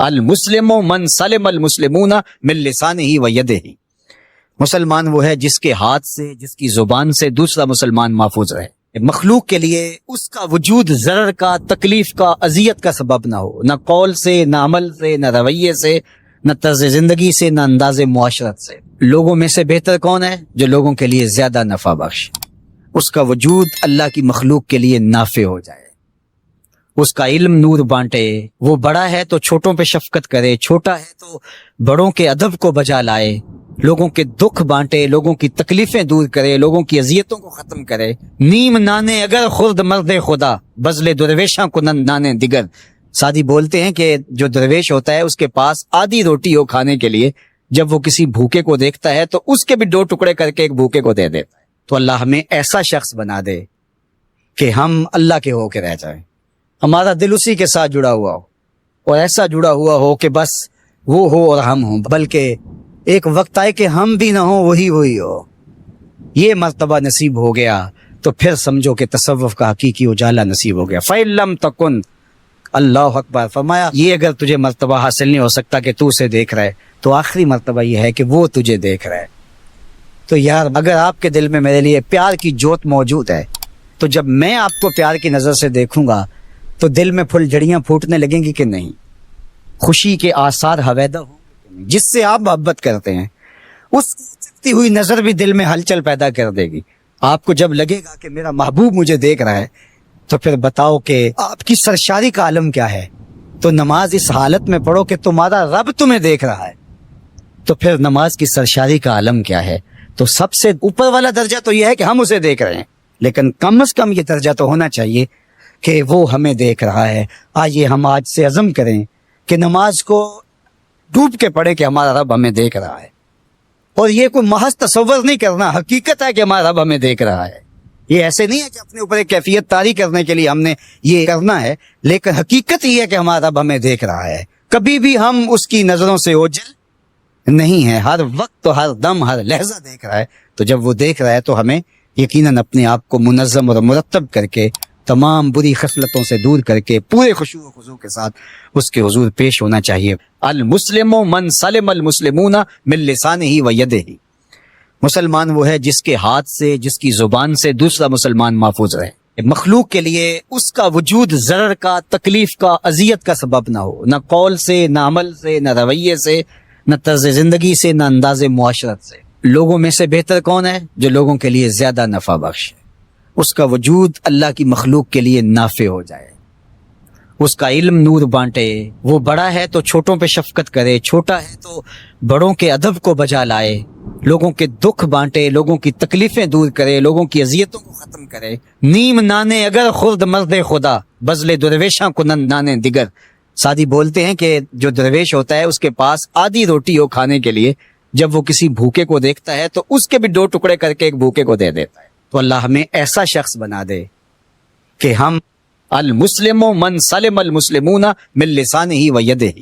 المسلم من سلم المسلمون من لسانہ و یدہ، مسلمان وہ ہے جس کے ہاتھ سے، جس کی زبان سے دوسرا مسلمان محفوظ رہے۔ مخلوق کے لیے اس کا وجود ضرر کا، تکلیف کا، اذیت کا سبب نہ ہو، نہ قول سے، نہ عمل سے، نہ رویے سے، نہ طرز زندگی سے، نہ انداز معاشرت سے۔ لوگوں میں سے بہتر کون ہے؟ جو لوگوں کے لیے زیادہ نفع بخش، اس کا وجود اللہ کی مخلوق کے لیے نافع ہو جائے، اس کا علم نور بانٹے، وہ بڑا ہے تو چھوٹوں پہ شفقت کرے، چھوٹا ہے تو بڑوں کے ادب کو بجا لائے، لوگوں کے دکھ بانٹے، لوگوں کی تکلیفیں دور کرے، لوگوں کی اذیتوں کو ختم کرے۔ نیم نانے اگر خرد مرد خدا، بزل درویشاں کنند نانے دیگر۔ سادی بولتے ہیں کہ جو درویش ہوتا ہے اس کے پاس آدھی روٹی ہو کھانے کے لیے، جب وہ کسی بھوکے کو دیکھتا ہے تو اس کے بھی 2 ٹکڑے کر کے ایک بھوکے کو دے دیتا ہے۔ تو اللہ ہمیں ایسا شخص بنا دے کہ ہم اللہ کے ہو کے رہ جائیں، ہمارا دل اسی کے ساتھ جڑا ہوا ہو، اور ایسا جڑا ہوا ہو کہ بس وہ ہو اور ہم ہوں، بلکہ ایک وقت آئے کہ ہم بھی نہ ہوں، وہی ہو۔ یہ مرتبہ نصیب ہو گیا تو پھر سمجھو کہ تصوف کا حقیقی اجالا نصیب ہو گیا۔ فَإِن لَمْ تَكُنْ، اللہ اکبر، فرمایا یہ اگر تجھے مرتبہ حاصل نہیں ہو سکتا کہ تو اسے دیکھ رہا ہے، تو آخری مرتبہ یہ ہے کہ وہ تجھے دیکھ رہا ہے۔ تو یار اگر آپ کے دل میں میرے لیے پیار کی جوت موجود ہے، تو جب میں آپ کو پیار کی نظر سے دیکھوں گا تو دل میں پھول جھڑیاں پھوٹنے لگیں گی کہ نہیں؟ خوشی کے آثار ہویدہ ہوں گے، جس سے آپ محبت کرتے ہیں اس کی چکتی ہوئی نظر بھی دل میں ہلچل پیدا کر دے گی۔ آپ کو جب لگے گا کہ میرا محبوب مجھے دیکھ رہا ہے، تو پھر بتاؤ کہ آپ کی سرشاری کا عالم کیا ہے؟ تو نماز اس حالت میں پڑھو کہ تمہارا رب تمہیں دیکھ رہا ہے، تو پھر نماز کی سرشاری کا عالم کیا ہے؟ تو سب سے اوپر والا درجہ تو یہ ہے کہ ہم اسے دیکھ رہے ہیں، لیکن کم از کم یہ درجہ تو ہونا چاہیے کہ وہ ہمیں دیکھ رہا ہے۔ آئیے ہم آج سے عزم کریں کہ نماز کو ڈوب کے پڑھے کہ ہمارا رب ہمیں دیکھ رہا ہے، اور یہ کوئی محض تصور نہیں کرنا، حقیقت ہے کہ ہمارا رب ہمیں دیکھ رہا ہے۔ یہ ایسے نہیں ہے کہ اپنے اوپر ایک کیفیت طاری کرنے کے لیے ہم نے یہ کرنا ہے، لیکن حقیقت یہ ہے کہ ہمارا رب ہمیں دیکھ رہا ہے۔ کبھی بھی ہم اس کی نظروں سے اوجھل نہیں ہے، ہر وقت تو ہر دم ہر لہجہ دیکھ رہا ہے۔ تو جب وہ دیکھ رہا ہے تو ہمیں یقیناً اپنے آپ کو منظم اور مرتب کر کے، تمام بری خصلتوں سے دور کر کے، پورے خشوع و خضوع کے ساتھ اس کے حضور پیش ہونا چاہیے۔ المسلم من سلم المسلمون من لسانہ و یدہ، مسلمان وہ ہے جس کے ہاتھ سے، جس کی زبان سے دوسرا مسلمان محفوظ رہے۔ مخلوق کے لیے اس کا وجود ضرر کا، تکلیف کا، اذیت کا سبب نہ ہو، نہ قول سے، نہ عمل سے، نہ رویے سے، نہ طرز زندگی سے، نہ انداز معاشرت سے۔ لوگوں میں سے بہتر کون ہے؟ جو لوگوں کے لیے زیادہ نفع بخش ہے، اس کا وجود اللہ کی مخلوق کے لیے نافع ہو جائے، اس کا علم نور بانٹے، وہ بڑا ہے تو چھوٹوں پہ شفقت کرے، چھوٹا ہے تو بڑوں کے ادب کو بجا لائے، لوگوں کے دکھ بانٹے، لوگوں کی تکلیفیں دور کرے، لوگوں کی اذیتوں کو ختم کرے۔ نیم نانے اگر خرد مرد خدا، بزل درویشاں کنند نانے دیگر۔ سادی بولتے ہیں کہ جو درویش ہوتا ہے اس کے پاس آدھی روٹی ہو کھانے کے لیے، جب وہ کسی بھوکے کو دیکھتا ہے تو اس کے بھی 2 ٹکڑے کر کے ایک بھوکے کو دے دیتا ہے۔ تو اللہ ہمیں ایسا شخص بنا دے کہ ہم المسلم من سلم المسلمون من لسانہ و یدہ،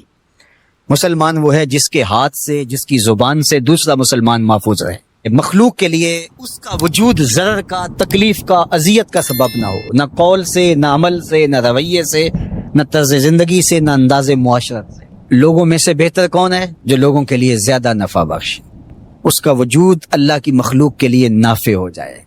مسلمان وہ ہے جس کے ہاتھ سے، جس کی زبان سے دوسرا مسلمان محفوظ رہے۔ مخلوق کے لیے اس کا وجود ضرر کا، تکلیف کا، اذیت کا سبب نہ ہو، نہ قول سے، نہ عمل سے، نہ رویے سے، نہ طرز زندگی سے، نہ انداز معاشرت سے۔ لوگوں میں سے بہتر کون ہے؟ جو لوگوں کے لیے زیادہ نفع بخش، اس کا وجود اللہ کی مخلوق کے لیے نافع ہو جائے،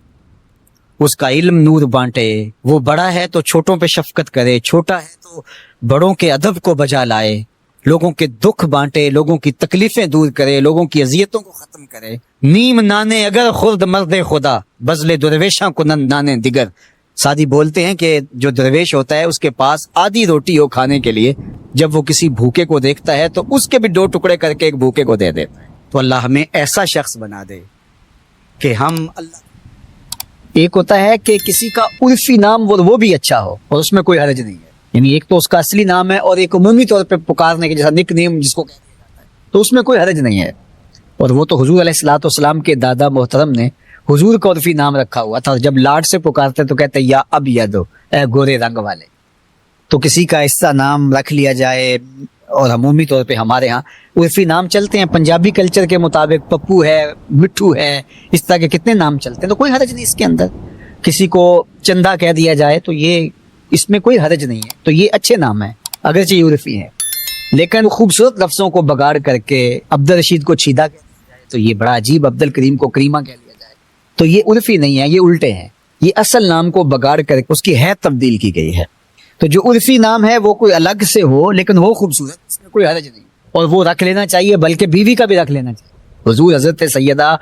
اس کا علم نور بانٹے، وہ بڑا ہے تو چھوٹوں پہ شفقت کرے، چھوٹا ہے تو بڑوں کے ادب کو بجا لائے، لوگوں کے دکھ بانٹے، لوگوں کی تکلیفیں دور کرے، لوگوں کی اذیتوں کو ختم کرے۔ نیم نانے اگر خرد مرد خدا، بزل درویشاں کنند نانے دیگر۔ سادی بولتے ہیں کہ جو درویش ہوتا ہے اس کے پاس آدھی روٹی ہو کھانے کے لیے، جب وہ کسی بھوکے کو دیکھتا ہے تو اس کے بھی 2 ٹکڑے کر کے ایک بھوکے کو دے دیتا ہے۔ تو اللہ ہمیں ایسا شخص بنا دے کہ ہم اللہ، ایک ہوتا ہے کہ کسی کا عرفی نام وہ بھی اچھا ہو اور اس میں کوئی حرج نہیں ہے، یعنی ایک تو اس کا اصلی نام ہے اور ایک عمومی طور پہ پکارنے کے جیسا نک نیم جس کو کہہ دیا جاتا ہے، تو اس میں کوئی حرج نہیں ہے۔ اور وہ تو حضور علیہ الصلوۃ والسلام کے دادا محترم نے حضور کا عرفی نام رکھا ہوا تھا، جب لاڈ سے پکارتے تو کہتے یا اب یادو، اے گورے رنگ والے۔ تو کسی کا ایسا نام رکھ لیا جائے، اور عمومی طور پہ ہمارے ہاں عرفی نام چلتے ہیں پنجابی کلچر کے مطابق، پپو ہے، مٹھو ہے، اس طرح کے کتنے نام چلتے ہیں، تو کوئی حرج نہیں اس کے اندر۔ کسی کو چندہ کہہ دیا جائے تو یہ اس میں کوئی حرج نہیں ہے، تو یہ اچھے نام ہیں اگرچہ یہ عرفی ہے۔ لیکن خوبصورت لفظوں کو بگاڑ کر کے عبد الرشید کو چھیدا کہہ دیا جائے تو یہ بڑا عجیب، عبد الکریم کو کریمہ کہہ لیا جائے تو یہ عرفی نہیں ہے، یہ الٹے ہیں. یہ اصل نام کو بگاڑ کر اس کی حیت تبدیل کی گئی ہے. تو جو عرفی نام ہے وہ کوئی الگ سے ہو لیکن وہ خوبصورت، اس میں کوئی حرج نہیں، اور وہ رکھ لینا چاہیے، بلکہ بیوی کا بھی رکھ لینا چاہیے. حضور حضرت سیدہ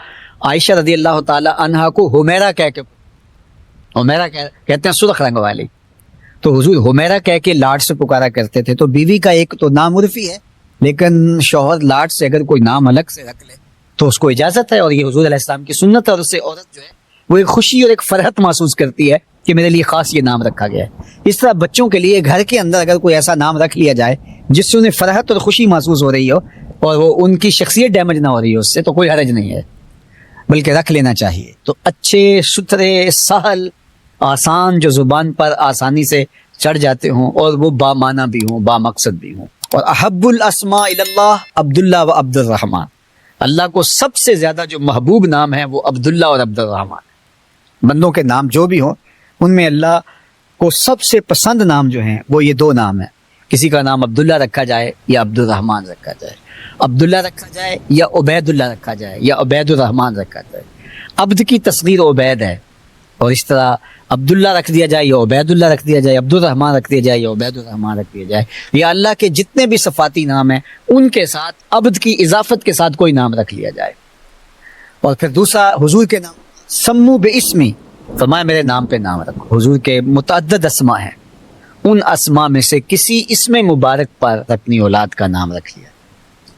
عائشہ رضی اللہ تعالی عنہا کو حمیرہ کہہ کے، حمیرہ کہتے ہیں سرخ رنگ والی، تو حضور حمیرہ کہہ کے لاڈ سے پکارا کرتے تھے. تو بیوی کا ایک تو نام عرفی ہے، لیکن شوہر لاڈ سے اگر کوئی نام الگ سے رکھ لے تو اس کو اجازت ہے، اور یہ حضور علیہ السلام کی سنت ہے. اور اس سے عورت جو ہے وہ ایک خوشی اور ایک فرحت محسوس کرتی ہے کہ میرے لیے خاص یہ نام رکھا گیا ہے. اس طرح بچوں کے لیے گھر کے اندر اگر کوئی ایسا نام رکھ لیا جائے جس سے انہیں فرحت اور خوشی محسوس ہو رہی ہو اور وہ ان کی شخصیت ڈیمیج نہ ہو رہی ہو اس سے، تو کوئی حرج نہیں ہے، بلکہ رکھ لینا چاہیے. تو اچھے، ستھرے، سہل، آسان، جو زبان پر آسانی سے چڑھ جاتے ہوں اور وہ با معنی بھی ہوں، با مقصد بھی ہوں. اور احب الاسماء اللہ عبداللہ و عبد الرحمن، اللہ کو سب سے زیادہ جو محبوب نام ہے وہ عبداللہ اور عبد الرحمن. بندوں کے نام جو بھی ہوں ان میں اللہ کو سب سے پسند نام جو ہیں وہ یہ دو نام ہیں. کسی کا نام عبداللہ رکھا جائے یا عبد الرحمن رکھا جائے، عبداللہ رکھا جائے یا عبید اللہ رکھا جائے یا عبید الرحمن رکھا جائے. عبد کی تصغیر عبید ہے، اور اس طرح عبداللہ رکھ دیا جائے یا عبید اللہ رکھ دیا جائے، عبد الرحمن رکھ دیا جائے یا عبید الرحمن رکھ دیا جائے، یا اللہ کے جتنے بھی صفاتی نام ہیں ان کے ساتھ عبد کی اضافت کے ساتھ کوئی نام رکھ لیا جائے. اور پھر دوسرا حضور کے نام، سمو باسمی، فرمایا میرے نام پہ نام رکھو. حضور کے متعدد اسماء ہیں، ان اسماء میں سے کسی اسم مبارک پر اپنی اولاد کا نام رکھ لیا.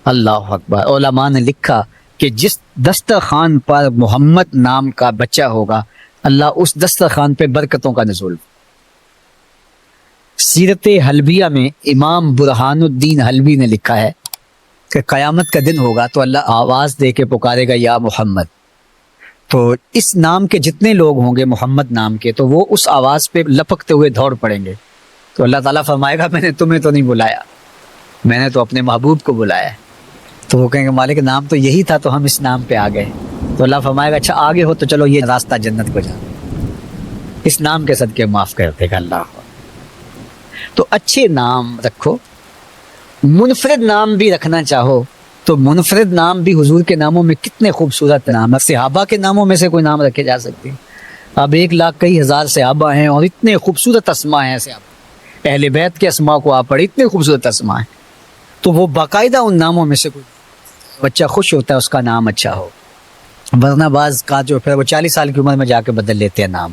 اللہ اکبر. علماء نے لکھا کہ جس دسترخوان پر محمد نام کا بچہ ہوگا اللہ اس دسترخوان پہ برکتوں کا نزول. سیرت حلبیہ میں امام برہان الدین حلبی نے لکھا ہے کہ قیامت کا دن ہوگا تو اللہ آواز دے کے پکارے گا یا محمد. تو اس نام کے جتنے لوگ ہوں گے محمد نام کے تو وہ اس آواز پہ لپکتے ہوئے دوڑ پڑیں گے. تو اللہ تعالیٰ فرمائے گا میں نے تمہیں تو نہیں بلایا، میں نے تو اپنے محبوب کو بلایا ہے. تو وہ کہیں گے مالک نام تو یہی تھا تو ہم اس نام پہ آ گئے. تو اللہ فرمائے گا اچھا آگے ہو تو چلو یہ راستہ جنت کو جا، اس نام کے صدقے معاف کر دے گا اللہ. تو اچھے نام رکھو. منفرد نام بھی رکھنا چاہو تو منفرد نام بھی حضور کے ناموں میں کتنے خوبصورت نام ہے. صحابہ کے ناموں میں سے کوئی نام رکھے جا سکتے ہیں. اب 1,00,000 کئی ہزار صحابہ ہیں اور اتنے خوبصورت اسماء ہیں. صحابہ اہل بیت کے اسماء کو آپ پڑھیں، اتنے خوبصورت اسماء ہیں. تو وہ باقاعدہ ان ناموں میں سے کوئی بچہ خوش ہوتا ہے اس کا نام اچھا ہو، ورنہ بعض کا جو پھر وہ 40 سال کی عمر میں جا کے بدل لیتے ہیں نام.